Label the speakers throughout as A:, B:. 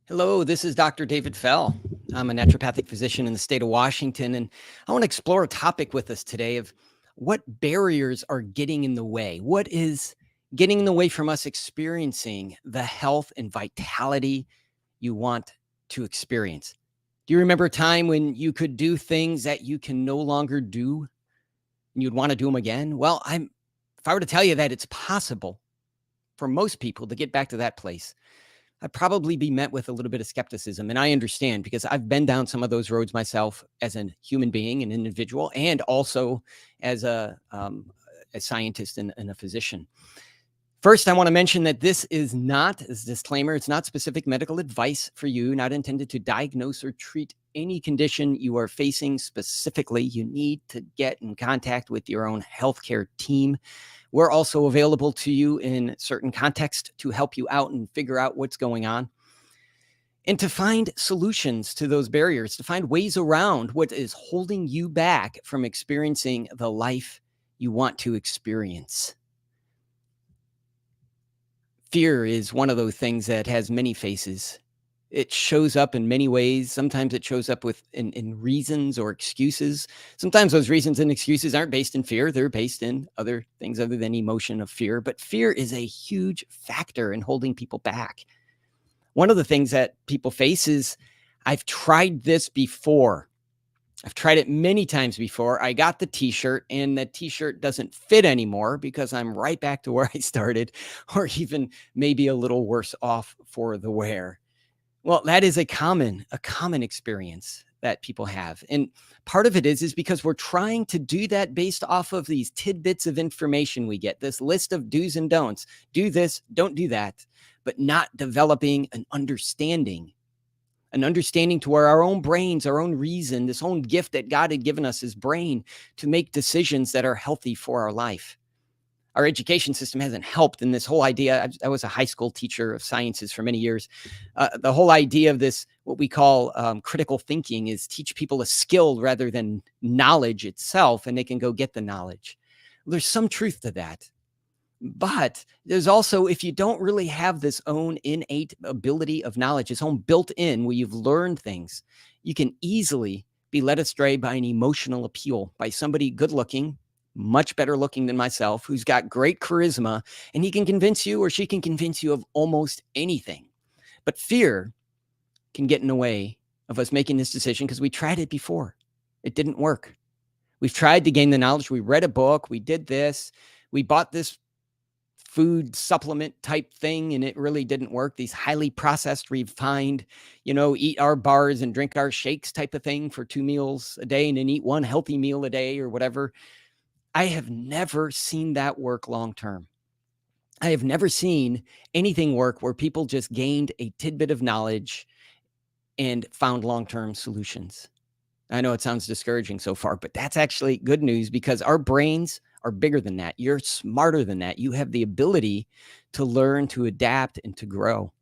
A: Hello, this is Dr. David Fell. I'm a naturopathic physician in the state of Washington, and I want to explore a topic with us today of what barriers are getting in the way. What is getting in the way from us experiencing the health and vitality you want to experience? Do you remember a time when you could do things that you can no longer do and you'd want to do them again? Well, if I were to tell you that it's possible for most people to get back to that place, I'd probably be met with a little bit of skepticism. And I understand because I've been down some of those roads myself as a human being, an individual, and also as a scientist and a physician. First, I want to mention that this is not, as a disclaimer, it's not specific medical advice for you, not intended to diagnose or treat any condition you are facing specifically. You need to get in contact with your own healthcare team. We're also available to you in certain contexts to help you out and figure out what's going on and to find solutions to those barriers, to find ways around what is holding you back from experiencing the life you want to experience. Fear is one of those things that has many faces. It shows up in many ways. Sometimes it shows up in reasons or excuses. Sometimes those reasons and excuses aren't based in fear. They're based in other things other than emotion of fear. But fear is a huge factor in holding people back. One of the things that people face is, I've tried this before. I've tried it many times before. I got the t-shirt and the t-shirt doesn't fit anymore because I'm right back to where I started, or even maybe a little worse off for the wear. Well, that is a common experience that people have. And part of it is because we're trying to do that based off of these tidbits of information we get, this list of do's and don'ts. Do this, don't do that, but not developing an understanding to where our own brains, our own reason, this own gift that God had given us, his brain, to make decisions that are healthy for our life. Our education system hasn't helped in this whole idea. I was a high school teacher of sciences for many years. The whole idea of this, what we call critical thinking, is teach people a skill rather than knowledge itself, and they can go get the knowledge. Well, there's some truth to that. But there's also, if you don't really have this own innate ability of knowledge, this own built in where you've learned things, you can easily be led astray by an emotional appeal, by somebody good looking, much better looking than myself, who's got great charisma, and he can convince you or she can convince you of almost anything. But fear can get in the way of us making this decision because we tried it before. It didn't work. We've tried to gain the knowledge. We read a book. We did this. We bought this food supplement type thing, and it really didn't work. These highly processed, refined, eat our bars and drink our shakes type of thing for 2 meals a day and then eat one healthy meal a day or whatever. I have never seen that work long term. I have never seen anything work where people just gained a tidbit of knowledge and found long-term solutions. I know it sounds discouraging so far, but that's actually good news because our brains are bigger than that. You're smarter than that. You have the ability to learn, to adapt, and to grow.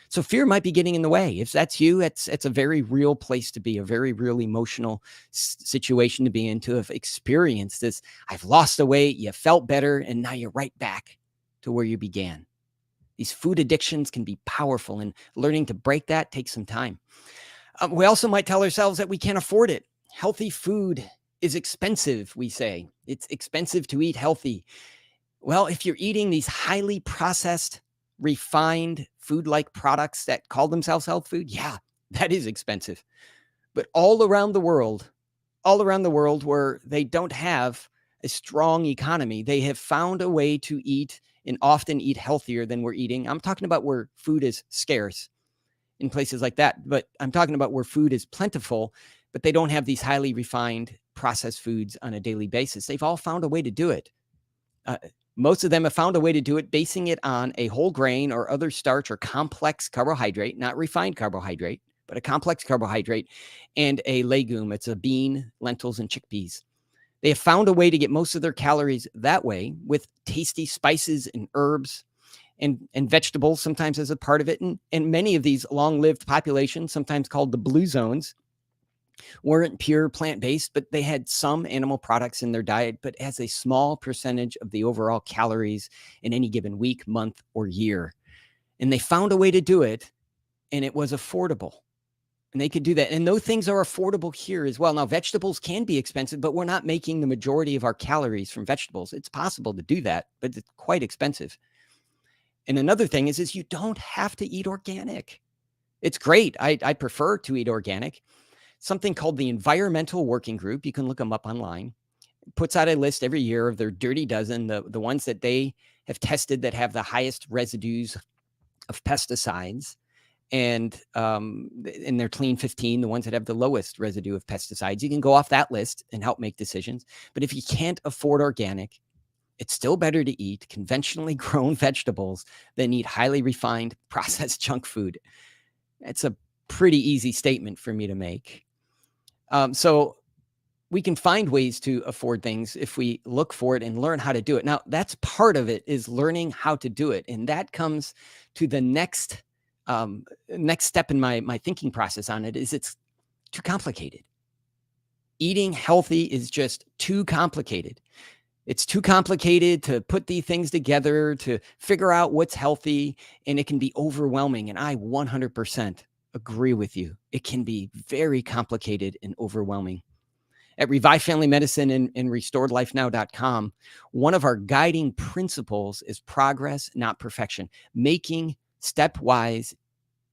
A: So fear might be getting in the way. If that's you, it's a very real place to be, a very real emotional situation to be in, to have experienced this. I've lost the weight, you felt better, and now you're right back to where you began. These food addictions can be powerful, and learning to break that takes some time. We also might tell ourselves that we can't afford it. Healthy food is expensive, we say. It's expensive to eat healthy. Well, if you're eating these highly processed, refined food-like products that call themselves health food, yeah, that is expensive. But all around the world where they don't have a strong economy, they have found a way to eat and often eat healthier than we're eating. I'm talking about where food is scarce in places like that, but I'm talking about where food is plentiful, but they don't have these highly refined processed foods on a daily basis. They've all found a way to do it. Most of them have found a way to do it, basing it on a whole grain or other starch or complex carbohydrate, not refined carbohydrate, but a complex carbohydrate, and a legume. It's a bean, lentils, and chickpeas. They have found a way to get most of their calories that way, with tasty spices and herbs and vegetables sometimes as a part of it. And many of these long-lived populations, sometimes called the blue zones, weren't pure plant-based, but they had some animal products in their diet, but as a small percentage of the overall calories in any given week, month, or year. And they found a way to do it and it was affordable. And they could do that. And those things are affordable here as well. Now, vegetables can be expensive, but we're not making the majority of our calories from vegetables. It's possible to do that, but it's quite expensive. And another thing is you don't have to eat organic. It's great. I prefer to eat organic. Something called the Environmental Working Group, you can look them up online, puts out a list every year of their dirty dozen, the ones that they have tested that have the highest residues of pesticides. And in their clean 15, the ones that have the lowest residue of pesticides. You can go off that list and help make decisions. But if you can't afford organic, it's still better to eat conventionally grown vegetables than eat highly refined processed junk food. It's a pretty easy statement for me to make. So we can find ways to afford things if we look for it and learn how to do it. Now, that's part of it, is learning how to do it. And that comes to the next step in my thinking process on it, is it's too complicated. Eating healthy is just too complicated. It's too complicated to put these things together, to figure out what's healthy, and it can be overwhelming. And I 100% agree with you. It can be very complicated and overwhelming. At Revive Family Medicine and RestoredLifeNow.com, one of our guiding principles is progress, not perfection, making stepwise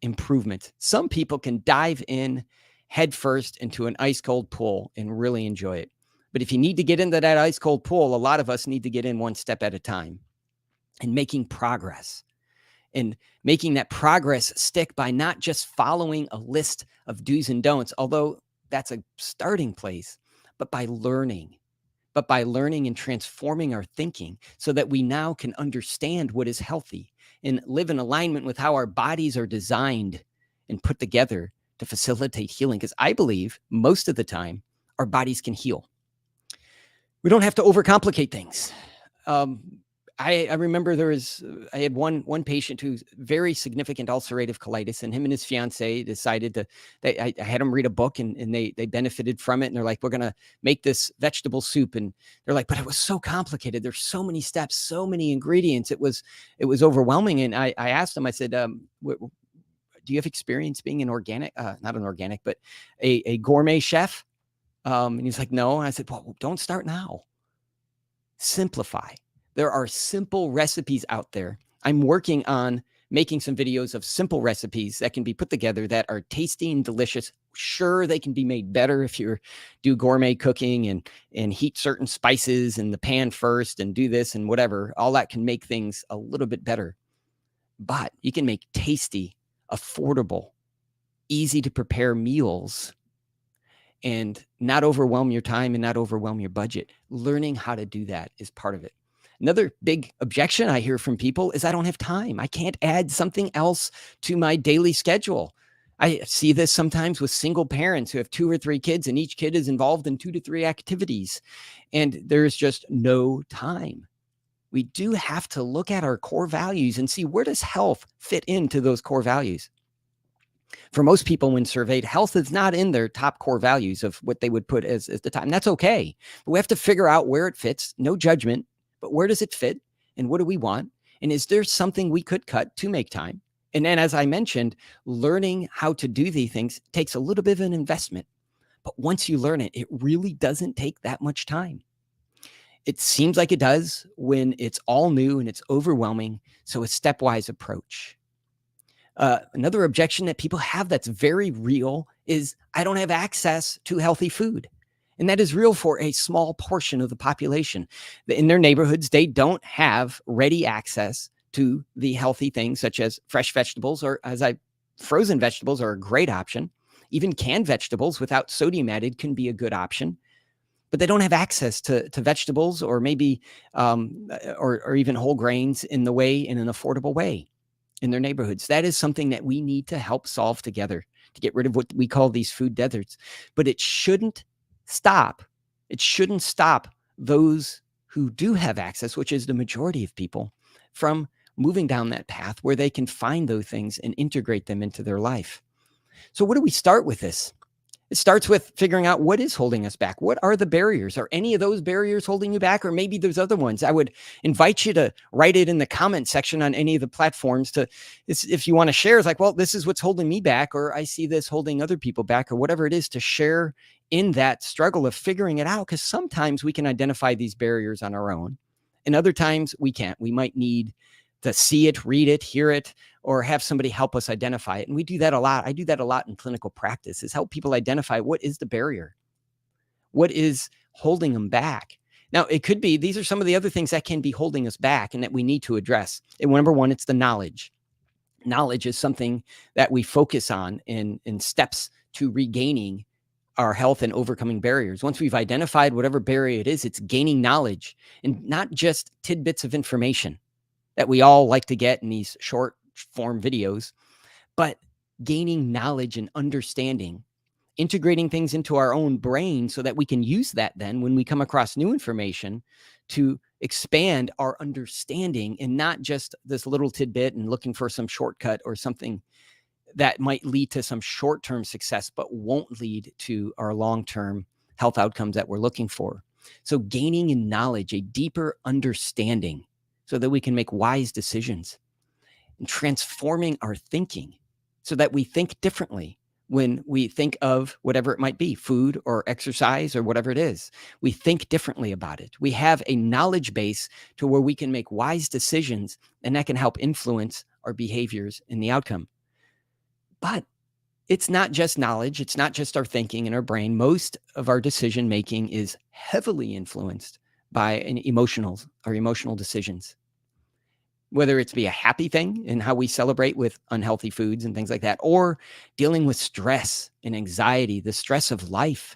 A: improvement. Some people can dive in headfirst into an ice cold pool and really enjoy it. But if you need to get into that ice cold pool, a lot of us need to get in one step at a time, and making progress, and making that progress stick by not just following a list of do's and don'ts, although that's a starting place, but by learning and transforming our thinking so that we now can understand what is healthy and live in alignment with how our bodies are designed and put together to facilitate healing. Because I believe most of the time our bodies can heal. We don't have to overcomplicate things. I remember I had one patient who's very significant ulcerative colitis, and him and his fiance decided I had him read a book, and they benefited from it. And they're like, we're going to make this vegetable soup. And they're like, but it was so complicated. There's so many steps, so many ingredients. It was overwhelming. And I asked him, I said, do you have experience being an organic, not an organic, but a gourmet chef? And he's like, no. And I said, well, don't start now. Simplify. There are simple recipes out there. I'm working on making some videos of simple recipes that can be put together that are tasty and delicious. Sure, they can be made better if you do gourmet cooking and heat certain spices in the pan first and do this and whatever. All that can make things a little bit better. But you can make tasty, affordable, easy to prepare meals and not overwhelm your time and not overwhelm your budget. Learning how to do that is part of it. Another big objection I hear from people is I don't have time. I can't add something else to my daily schedule. I see this sometimes with single parents who have 2 or 3 kids, and each kid is involved in 2 to 3 activities, and there's just no time. We do have to look at our core values and see, where does health fit into those core values? For most people, when surveyed, health is not in their top core values of what they would put as the top. And that's okay. But we have to figure out where it fits. No judgment, but where does it fit? And what do we want? And is there something we could cut to make time? And then, as I mentioned, learning how to do these things takes a little bit of an investment. But once you learn it, it really doesn't take that much time. It seems like it does when it's all new and it's overwhelming. So a stepwise approach. Another objection that people have that's very real is, I don't have access to healthy food. And that is real for a small portion of the population. In their neighborhoods, they don't have ready access to the healthy things such as fresh vegetables, or frozen vegetables are a great option. Even canned vegetables without sodium added can be a good option. But they don't have access to vegetables, or maybe or even whole grains in an affordable way in their neighborhoods. That is something that we need to help solve together to get rid of what we call these food deserts. But it shouldn't stop. It shouldn't stop those who do have access, which is the majority of people, from moving down that path where they can find those things and integrate them into their life. So where do we start with this? It starts with figuring out what is holding us back. What are the barriers? Are any of those barriers holding you back? Or maybe there's other ones. I would invite you to write it in the comment section on any of the platforms to, if you want to share, it's like, well, this is what's holding me back, or I see this holding other people back, or whatever it is, to share in that struggle of figuring it out. Because sometimes we can identify these barriers on our own, and other times we can't. We might need to see it, read it, hear it, or have somebody help us identify it. And we do that a lot. I do that a lot in clinical practice, is help people identify what is the barrier, what is holding them back. Now, it could be, these are some of the other things that can be holding us back and that we need to address. And number one, it's the knowledge. Knowledge is something that we focus on in steps to regaining our health and overcoming barriers. Once we've identified whatever barrier it is, it's gaining knowledge, and not just tidbits of information that we all like to get in these short form videos, but gaining knowledge and understanding, integrating things into our own brain so that we can use that then when we come across new information to expand our understanding, and not just this little tidbit and looking for some shortcut or something that might lead to some short-term success, but won't lead to our long-term health outcomes that we're looking for. So gaining in knowledge, a deeper understanding, so that we can make wise decisions, and transforming our thinking so that we think differently when we think of whatever it might be, food or exercise or whatever it is. We think differently about it. We have a knowledge base to where we can make wise decisions, and that can help influence our behaviors and the outcome. But it's not just knowledge. It's not just our thinking and our brain. Most of our decision making is heavily influenced by our emotional decisions, whether it's be a happy thing in how we celebrate with unhealthy foods and things like that, or dealing with stress and anxiety, the stress of life,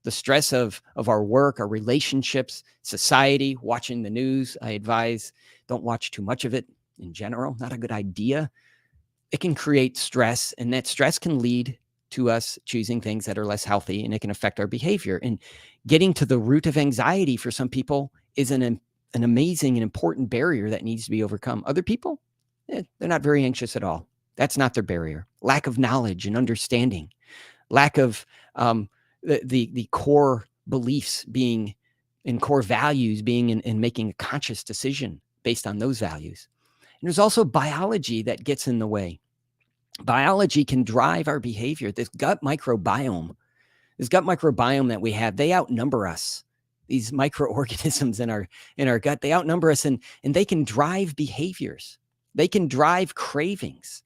A: the stress of our work, our relationships, society, watching the news. I advise don't watch too much of it in general. Not a good idea. It can create stress, and that stress can lead to us choosing things that are less healthy, and it can affect our behavior. And getting to the root of anxiety for some people is an amazing and important barrier that needs to be overcome. Other people, they're not very anxious at all. That's not their barrier. Lack of knowledge and understanding, lack of the core beliefs being, and core values being in making a conscious decision based on those values. And there's also biology that gets in the way. Biology can drive our behavior. This gut microbiome that we have, they outnumber us. These microorganisms in our gut, they outnumber us, and they can drive behaviors. They can drive cravings.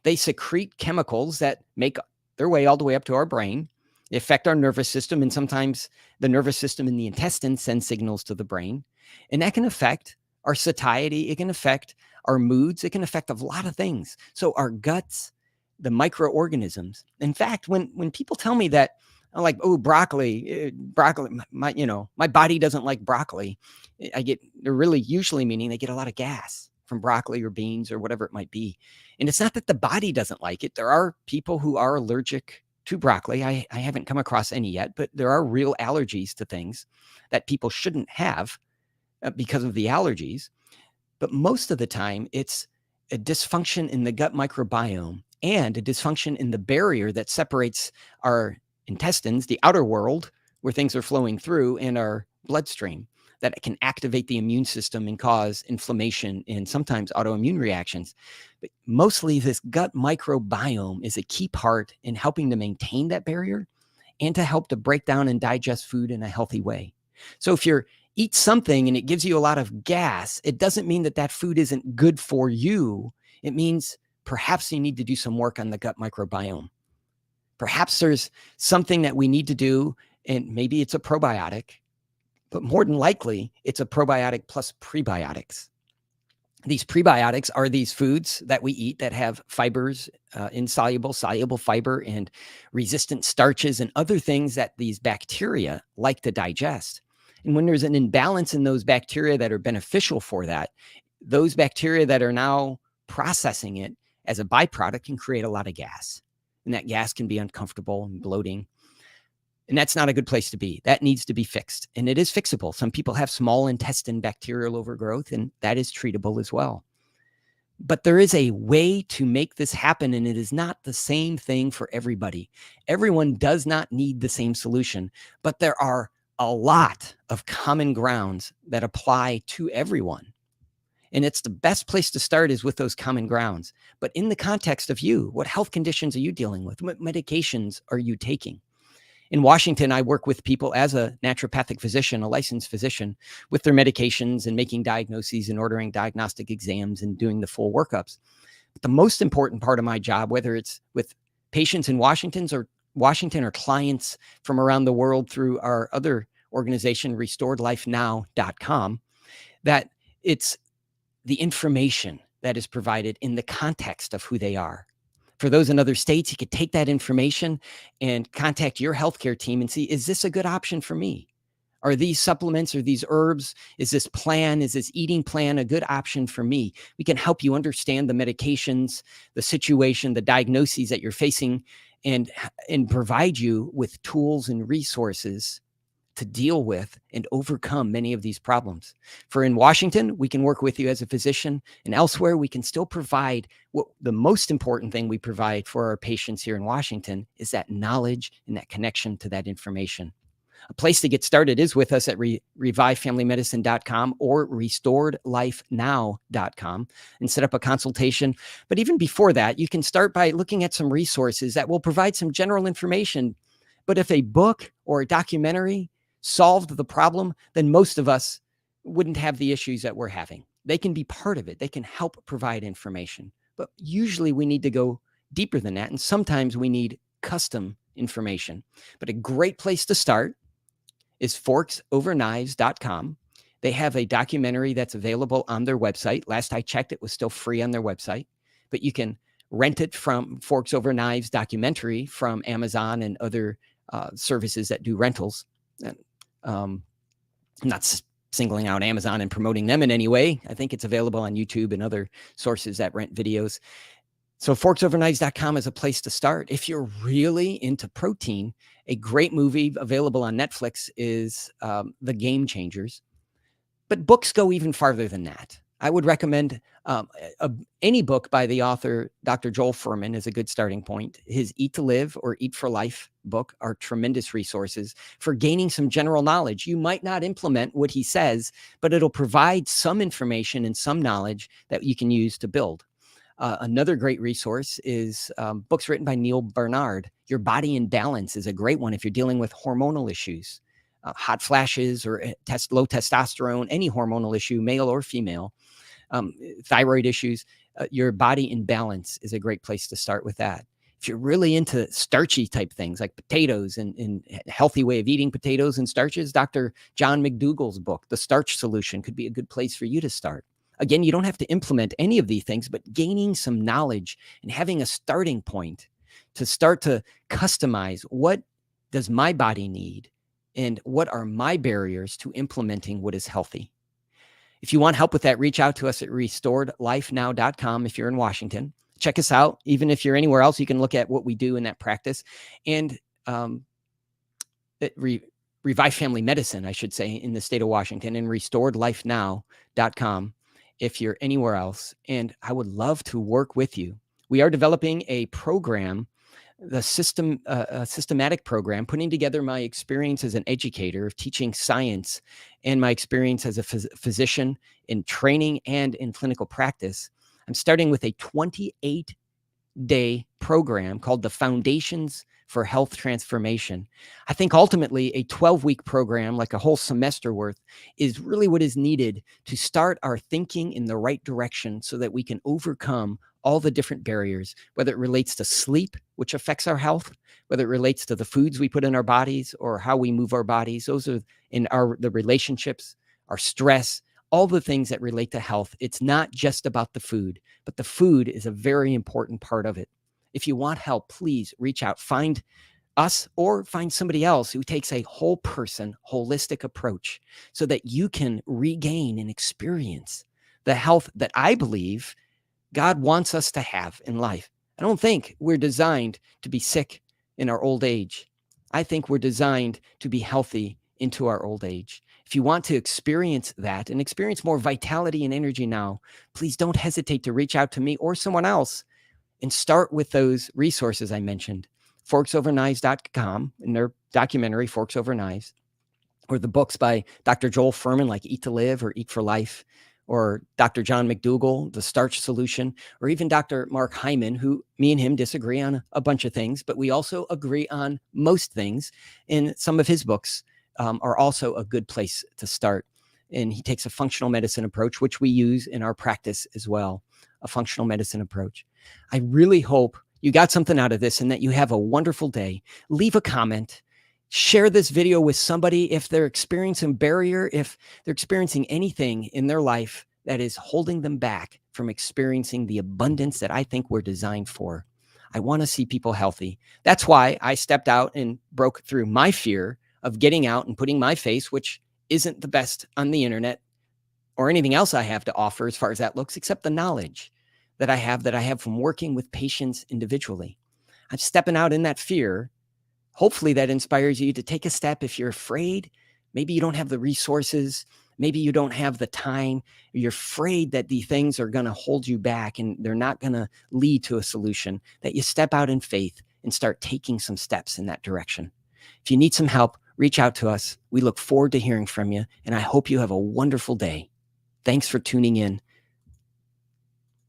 A: They secrete chemicals that make their way all the way up to our brain. They affect our nervous system, and sometimes the nervous system in the intestines sends signals to the brain. And that can affect our satiety. It can affect our moods. It can affect a lot of things. So our guts, the microorganisms. In fact, when people tell me that, I'm like, oh, broccoli, my body doesn't like broccoli. They're really usually meaning they get a lot of gas from broccoli or beans or whatever it might be. And it's not that the body doesn't like it. There are people who are allergic to broccoli. I haven't come across any yet, but there are real allergies to things that people shouldn't have because of the allergies. But most of the time, it's a dysfunction in the gut microbiome and a dysfunction in the barrier that separates our intestines, the outer world where things are flowing through, and our bloodstream, that can activate the immune system and cause inflammation and sometimes autoimmune reactions. But mostly this gut microbiome is a key part in helping to maintain that barrier and to help to break down and digest food in a healthy way. So if you eat something and it gives you a lot of gas, it doesn't mean that food isn't good for you. It means perhaps you need to do some work on the gut microbiome. Perhaps there's something that we need to do, and maybe it's a probiotic, but more than likely it's a probiotic plus prebiotics. These prebiotics are these foods that we eat that have fibers, insoluble, soluble fiber, and resistant starches and other things that these bacteria like to digest. And when there's an imbalance in those bacteria that are beneficial for that, those bacteria that are now processing it as a byproduct can create a lot of gas. And that gas can be uncomfortable and bloating. And that's not a good place to be. That needs to be fixed. And it is fixable. Some people have small intestine bacterial overgrowth, and that is treatable as well. But there is a way to make this happen, and it is not the same thing for everybody. Everyone does not need the same solution, but there are a lot of common grounds that apply to everyone. And it's the best place to start is with those common grounds. But in the context of you, what health conditions are you dealing with? What medications are you taking? In Washington, I work with people as a naturopathic physician, a licensed physician, with their medications and making diagnoses and ordering diagnostic exams and doing the full workups. But the most important part of my job, whether it's with patients in Washington or clients from around the world through our other organization, restoredlifenow.com, that it's the information that is provided in the context of who they are. For those in other states, you could take that information and contact your healthcare team and see, is this a good option for me? Are these supplements or these herbs, is this eating plan a good option for me? We can help you understand the medications, the situation, the diagnoses that you're facing, and provide you with tools and resources to deal with and overcome many of these problems. For in Washington, we can work with you as a physician, and elsewhere, we can still provide what the most important thing we provide for our patients here in Washington is that knowledge and that connection to that information. A place to get started is with us at revivefamilymedicine.com or restoredlifenow.com and set up a consultation. But even before that, you can start by looking at some resources that will provide some general information. But if a book or a documentary solved the problem, then most of us wouldn't have the issues that we're having. They can be part of it. They can help provide information. But usually we need to go deeper than that. And sometimes we need custom information. But a great place to start is forksoverknives.com. They have a documentary that's available on their website. Last I checked, it was still free on their website. But you can rent it from Forks Over Knives documentary from Amazon and other services that do rentals. I'm not singling out Amazon and promoting them in any way. I think it's available on YouTube and other sources that rent videos. So forksoverknives.com is a place to start. If you're really into protein, a great movie available on Netflix is The Game Changers. But books go even farther than that. I would recommend any book by the author, Dr. Joel Fuhrman, is a good starting point. His Eat to Live or Eat for Life book are tremendous resources for gaining some general knowledge. You might not implement what he says, but it'll provide some information and some knowledge that you can use to build. Another great resource is books written by Neil Barnard. Your Body in Balance is a great one if you're dealing with hormonal issues, hot flashes or low testosterone, any hormonal issue, male or female. Thyroid issues, Your Body in Balance is a great place to start with that. If you're really into starchy type things like potatoes and healthy way of eating potatoes and starches, Dr. John McDougall's book, The Starch Solution, could be a good place for you to start. Again, you don't have to implement any of these things, but gaining some knowledge and having a starting point to start to customize what does my body need and what are my barriers to implementing what is healthy. If you want help with that, reach out to us at restoredlifenow.com if you're in Washington. Check us out. Even if you're anywhere else, you can look at what we do in that practice. And Revive Family Medicine, I should say, in the state of Washington, and restoredlifenow.com if you're anywhere else. And I would love to work with you. We are developing a program, a systematic program, putting together my experience as an educator of teaching science and my experience as a physician in training and in clinical practice. I'm starting with a 28-day program called the Foundations for Health Transformation. I think ultimately a 12-week program, like a whole semester worth, is really what is needed to start our thinking in the right direction so that we can overcome all the different barriers, whether it relates to sleep, which affects our health, whether it relates to the foods we put in our bodies or how we move our bodies. Those are in the relationships, our stress, all the things that relate to health. It's not just about the food, but the food is a very important part of it. If you want help, please reach out, find us or find somebody else who takes a whole person, holistic approach so that you can regain and experience the health that I believe God wants us to have in life. I don't think we're designed to be sick in our old age. I think we're designed to be healthy into our old age. If you want to experience that and experience more vitality and energy now, please don't hesitate to reach out to me or someone else and start with those resources I mentioned. Forksoverknives.com and their documentary, Forks Over Knives, or the books by Dr. Joel Furman, like Eat to Live or Eat for Life, or Dr. John McDougall, The Starch Solution, or even Dr. Mark Hyman, who me and him disagree on a bunch of things, but we also agree on most things. And some of his books are also a good place to start. And he takes a functional medicine approach, which we use in our practice as well, a functional medicine approach. I really hope you got something out of this and that you have a wonderful day. Leave a comment. Share this video with somebody if they're experiencing barrier, if they're experiencing anything in their life that is holding them back from experiencing the abundance that I think we're designed for. I want to see people healthy. That's why I stepped out and broke through my fear of getting out and putting my face, which isn't the best on the internet or anything else I have to offer as far as that looks, except the knowledge that I have from working with patients individually. I'm stepping out in that fear. Hopefully that inspires you to take a step. If you're afraid, maybe you don't have the resources, maybe you don't have the time, you're afraid that the things are going to hold you back and they're not going to lead to a solution, that you step out in faith and start taking some steps in that direction. If you need some help, reach out to us. We look forward to hearing from you, and I hope you have a wonderful day. Thanks for tuning in